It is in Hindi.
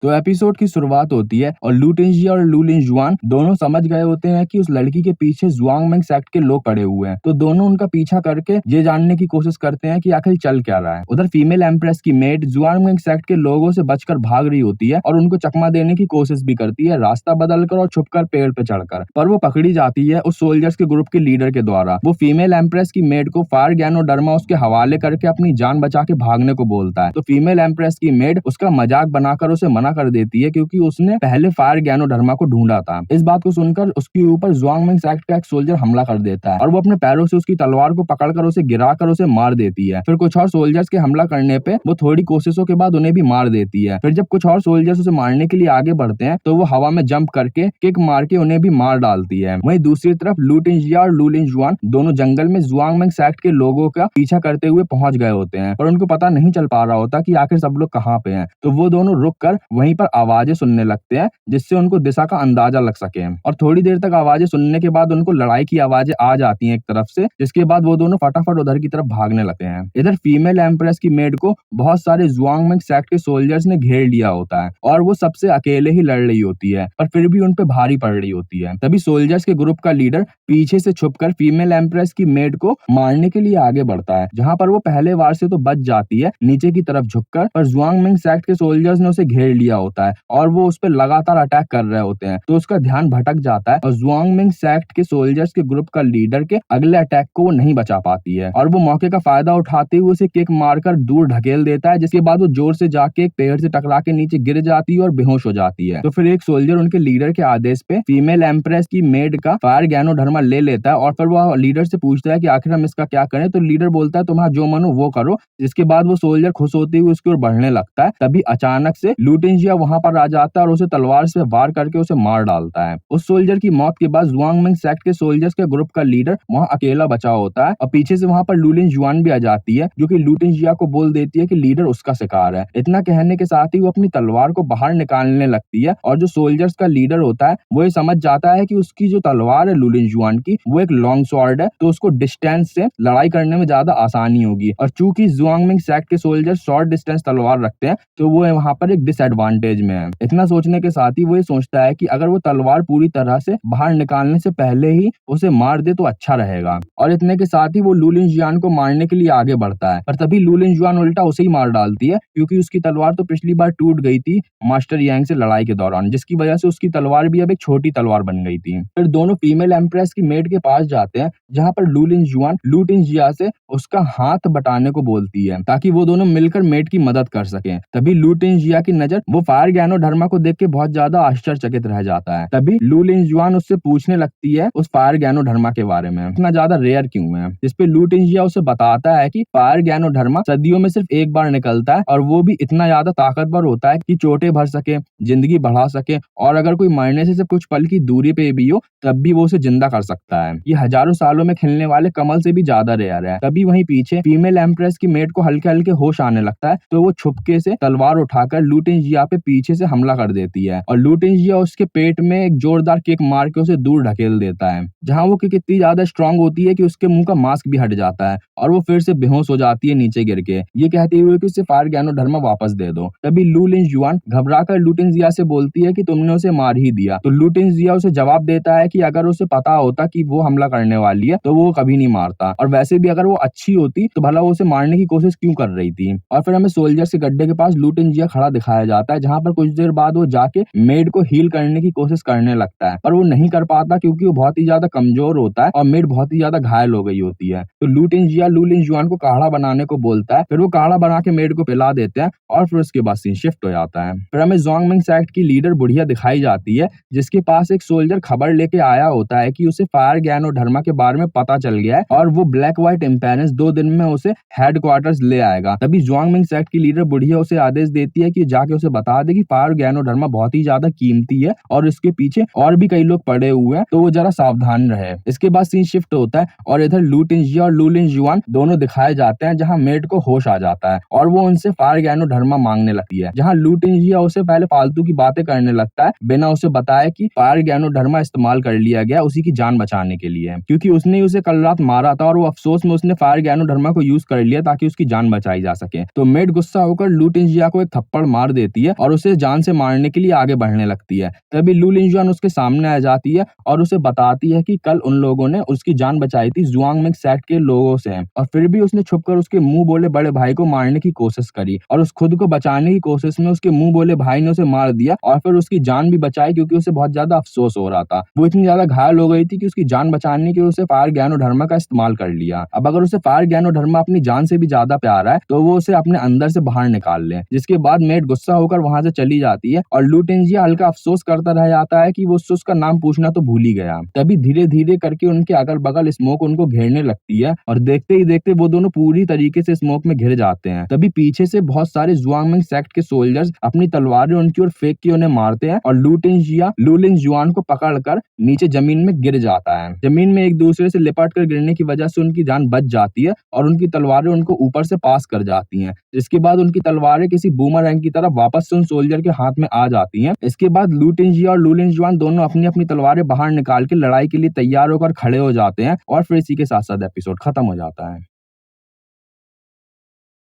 तो एपिसोड की शुरुआत होती है और लू टिंजी और लू लिंजुआन दोनों समझ गए होते हैं कि उस लड़की के पीछे जुआंग मेंग सेक्ट के लोग पड़े हुए हैं। तो दोनों उनका पीछा करके ये जानने की कोशिश करते हैं कि आखिर चल क्या रहा है। उधर फीमेल एम्प्रेस की मेड जुआंग मेंग सेक्ट के लोगों से बचकर भाग रही होती है और उनको चकमा देने की कोशिश भी करती है, रास्ता बदलकर और छुपकर पेड़ पे चढ़कर। पर वो पकड़ी जाती है उस सोल्जर्स के ग्रुप के लीडर के द्वारा। वो फीमेल एम्प्रेस की मेड को फायर गैनोडर्मा उसके हवाले करके अपनी जान बचा के भागने को बोलता है। तो फीमेल एम्प्रेस की मेड उसका मजाक बनाकर उसे मना कर देती है क्योंकि उसने पहले फायर गैनोडर्मा को ढूंढा था। इस बात को सुनकर उसके ऊपर जुआंग मेंग सेक्ट का एक सोल्जर हमला कर देता है और वो अपने पैरों से उसकी तलवार को पकड़कर उसे गिराकर उसे मार देती है। फिर कुछ और सोल्जर्स के हमला करने पे वो थोड़ी कोशिशों के बाद उन्हें भी मार देती है। फिर जब कुछ और सोल्जर्स उसे मारने के लिए आगे बढ़ते हैं तो वो हवा में जंप करके किक मार के उन्हें भी मार डालती है। वहीं दूसरी तरफ लू टिंजिया और लू लिंजुआन दोनों जंगल में जुआंग मेंग सेक्ट के लोगों का पीछा करते हुए पहुंच गए होते हैं, पर उनको पता नहीं चल पा रहा होता कि आखिर सब लोग कहाँ पे हैं। तो वो दोनों रुक कर वहीं पर आवाजें सुनने लगते हैं जिससे उनको दिशा का अंदाजा लग सके। और थोड़ी देर तक आवाजें सुनने के बाद उनको लड़ाई की आवाजें आ जाती हैं एक तरफ से, जिसके बाद वो दोनों फटाफट उधर की तरफ भागने लगते हैं। इधर फीमेल एम्प्रेस की मेड को बहुत सारे जुआंग मेंग सेक्ट के सोल्जर्स ने घेर लिया होता है और वो सबसे अकेले ही लड़ रही होती है, पर फिर भी उन पे भारी पड़ रही होती है। तभी सोल्जर्स के ग्रुप का लीडर पीछे से छुपकर फीमेल एम्प्रेस की मेड को मारने के लिए आगे बढ़ता है, जहां पर वो पहले वार से तो बच जाती है नीचे की तरफ झुककर, पर जुआंग मेंग सेक्ट के सोल्जर्स ने उसे घेर लिया होता है और वो उस पर लगातार अटैक कर रहे होते हैं। तो उसका ध्यान भटक जाता है और जुआंग मेंग सेक्ट के सोल्जर्स के ग्रुप का लीडर के अगले अटैक को वो नहीं बचा पाती है और वो मौके का फायदा उठाते हुए उसे किक मारकर दूर ढकेल देता है, जिसके बाद वो जोर से जाके एक पेड़ से टकरा के नीचे गिर जाती है और बेहोश हो जाती है। तो फिर एक सोल्जर उनके लीडर के आदेश पे फीमेल एम्प्रेस की मेड का फायर गैनोडर्मा ले लेता है और फिर वो लीडर से पूछता है कि आखिर हम इसका क्या करें। तो लीडर बोलता है तुम्हारा जो मन हो वो करो, जिसके बाद वो सोल्जर खुश होते हुए उसकी ओर बढ़ने लगता है। तभी अचानक से लू टिंजिया वहां पर आ जाता है और उसे तलवार से वार करके उसे मार डालता है। उस सोल्जर की मौत के बाद जुआंग मेंग सेक्ट के सोल्जर्स के ग्रुप का लीडर वहां अकेला बचा होता है और पीछे से वहां पर लू लिंजुआन भी आ जाती है, जो कि लू टिंजिया को बोल देती है कि लीडर उसका शिकार है। इतना कहने के साथ ही वो अपनी तलवार को बाहर निकालने लगती है और जो सोल्जर्स का लीडर होता है वो ये समझ जाता है कि उसकी जो तलवार है लू लिंजुआन की वो एक लॉन्ग स्वॉर्ड है, तो उसको डिस्टेंस से लड़ाई करने में ज्यादा आसानी होगी। और चूंकि जुआंग मेंग सेक्ट के सोल्जर शॉर्ट डिस्टेंस तलवार रखते हैं तो वो वहां पर एक डिसएडवांटेज में है। इतना सोचने के साथ ही वो ये सोचता है कि अगर वो तलवार पूरी तरह से बाहर निकालने से पहले ही उसे मार दे तो अच्छा रहेगा। और इतने के साथ ही वो लू लिंजुआन को मारने के लिए आगे बढ़ता है, पर तभी लू लिंजुआन उल्टा उसे ही मार डालती है क्योंकि उसकी तलवार तो पिछली बार टूट गई थी मास्टर यांग से लड़ाई के दौरान, जिसकी वजह से उसकी तलवार भी अब एक छोटी तलवार बन गई थी। फिर दोनों फीमेल एम्प्रेस की मेड के पास जाते हैं जहां पर लू लिंजुआन लू टिंजिया से उसका हाथ बटाने को बोलती है ताकि वो दोनों मिलकर मेड की मदद कर सकें। तभी लू टिंजिया की नजर वो फायर गैनोडर्मा को देख के बहुत ज्यादा आश्चर्यचकित रह जाता है। तभी लू लिंजुआन उससे पूछने लगती है उस फायर गैनोडर्मा के बारे में, इतना ज्यादा रेयर क्यों है, जिसपे लू टिंजिया उसे बताता है कि फायर गैनोडर्मा सदियों में सिर्फ एक बार निकलता है और वो भी इतना ज्यादा ताकतवर होता है कि चोटें भर सके, जिंदगी बढ़ा सके और अगर कोई मरने से सिर्फ कुछ पल की दूरी पे भी हो तब भी वो उसे जिंदा कर सकता है। ये हजारों सालों में खिलने वाले कमल से भी ज्यादा रेयर है। तभी वहीं पीछे फीमेल एम्प्रेस की मेड को हल्के हल्के होश आने लगता है, तो वो छुपके से तलवार उठाकर लू टिंजिया पे पीछे से हमला कर देती है और लू टिंजिया उसके पेट में एक जोरदार किक मार के उसे दूर ढकेल देता है, जहां वो किक इतनी ज्यादा स्ट्रांग होती है कि उसके मुंह का मास्क भी हट जाता है और वो फिर से बेहोश हो जाती है नीचे गिर के, ये कहते हुए कि उसे फायर गैनोडर्मा वापस दे दो। तभी लू लिंजुआन घबराकर लू टिंजिया से बोलती है कि तुमने उसे मार ही दिया। तो लू टिंजिया उसे जवाब देता है कि अगर उसे पता होता कि वो हमला करने वाली है तो वो कभी नहीं मारता, और वैसे भी अगर वो अच्छी होती तो भला वो उसे मारने की कोशिश क्यों कर रही थी। और फिर हमें सोल्जर्स के गड्ढे के पास लू टिंजिया खड़ा दिखाया जाता है, जहां पर कुछ देर बाद वो जाके मेड को हील करने की कोशिश करने लगता है, पर वो नहीं कर पाता क्योंकि वो बहुत ही ज्यादा कमजोर होता है और मेड बहुत ही ज्यादा घायल हो गई होती है। तो लू टिंजिया लू लिंजुआन को काढ़ा बनाने को बोलता है, फिर वो काढ़ा बना के मेड को पिला देते हैं और फिर उसके बाद सीन शिफ्ट हो जाता है। फिर हमें जुआंग मेंग सेक्ट की लीडर बुढ़िया दिखाई जाती है, जिसके पास एक सोल्जर खबर लेके आया होता है कि उसे फायर गैनोडर्मा के बारे में पता चल गया है और वो ब्लैक व्हाइट इंपेरेंस 2 दिन में उसे हेडक्वार्टर्स ले आएगा। तभी जुआंग मेंग सेक्ट की लीडर बुढ़िया उसे आदेश देती है कि जाके उसे बता दे कि फायर गैनोडर्मा बहुत ही ज्यादा कीमती है और इसके पीछे और भी कई लोग पड़े हुए हैं, तो वो जरा सावधान रहे। इसके बाद सीन शिफ्ट होता है और इधर लू टिंजिया और लू लिंजुआन दोनों दिखाए जाते हैं, जहां मेड को होश आ जाता है और वो उनसे फायर गैनोडर्मा मांगने लगती है, जहां लू टिंजिया उसे पहले फालतू की बातें करने लगता है बिना उसे बताए कि फायर गैनोडर्मा इस्तेमाल कर लिया गया उसी की जान बचाने के लिए, क्योंकि उसने उसे कल रात मारा था और वो अफसोस में उसने फायर गैनोडर्मा को यूज कर लिया ताकि उसकी जान बचाई जा सके। तो मेड गुस्सा होकर लू टिंजिया को एक थप्पड़ मार देती है है और उसे जान से मारने के लिए आगे बढ़ने लगती है। तभी लू लिंजुआन उसके सामने आ जाती है और उसे बताती है कि कल उन लोगों ने उसकी जान बचाई थी जुआंगमिंग सेक्ट के लोगों से, और फिर भी उसने छुपकर उसके मुंह बोले बड़े भाई को मारने की कोशिश करी और उस खुद को बचाने की कोशिश में उसके मुंह बोले भाई ने उसे मार दिया और फिर उसकी जान भी बचाई, क्योंकि उसे बहुत ज्यादा अफसोस हो रहा था। वो इतनी ज्यादा घायल हो गई थी कि उसकी जान बचाने के लिए उसे फायर ज्ञानोधर्मा का इस्तेमाल कर लिया। अब अगर उसे फायर ज्ञानोधर्मा अपनी जान से भी ज्यादा प्यारा है तो वो उसे अपने अंदर से बाहर निकाल ले। जिसके बाद मेट गुस्सा होकर वहां से चली जाती है और लू टेंजिया हल्का अफसोस करता रह जाता है कि वो उससे उसका नाम पूछना तो भूल ही गया। तभी धीरे धीरे करके उनके अगल बगल स्मोक उनको घेरने लगती है और देखते ही देखते वो दोनों पूरी तरीके से स्मोक में घिर जाते हैं। तभी पीछे से बहुत सारे जुआंगमिंग सेक्ट के सोल्जर्स अपनी तलवारें उनकी ओर फेंक के उन्हें मारते हैं और लू टेंजिया लू लिंजुआन को पकड़कर नीचे जमीन में गिर जाता है। जमीन में एक दूसरे से लिपट कर गिरने की वजह से उनकी जान बच जाती है और उनकी तलवारें उनको ऊपर से पास कर जाती हैं। जिसके बाद उनकी तलवारें किसी बूमरैंग की तरह वापस से उन सोल्जर के हाथ में आ जाती हैं। इसके बाद लू टेंजिया और लू लिंजुआन दोनों अपनी अपनी तलवारें बाहर निकाल के लड़ाई के लिए तैयार होकर खड़े हो जाते हैं और फिर इसी के साथ साथ एपिसोड खत्म हो जाता है।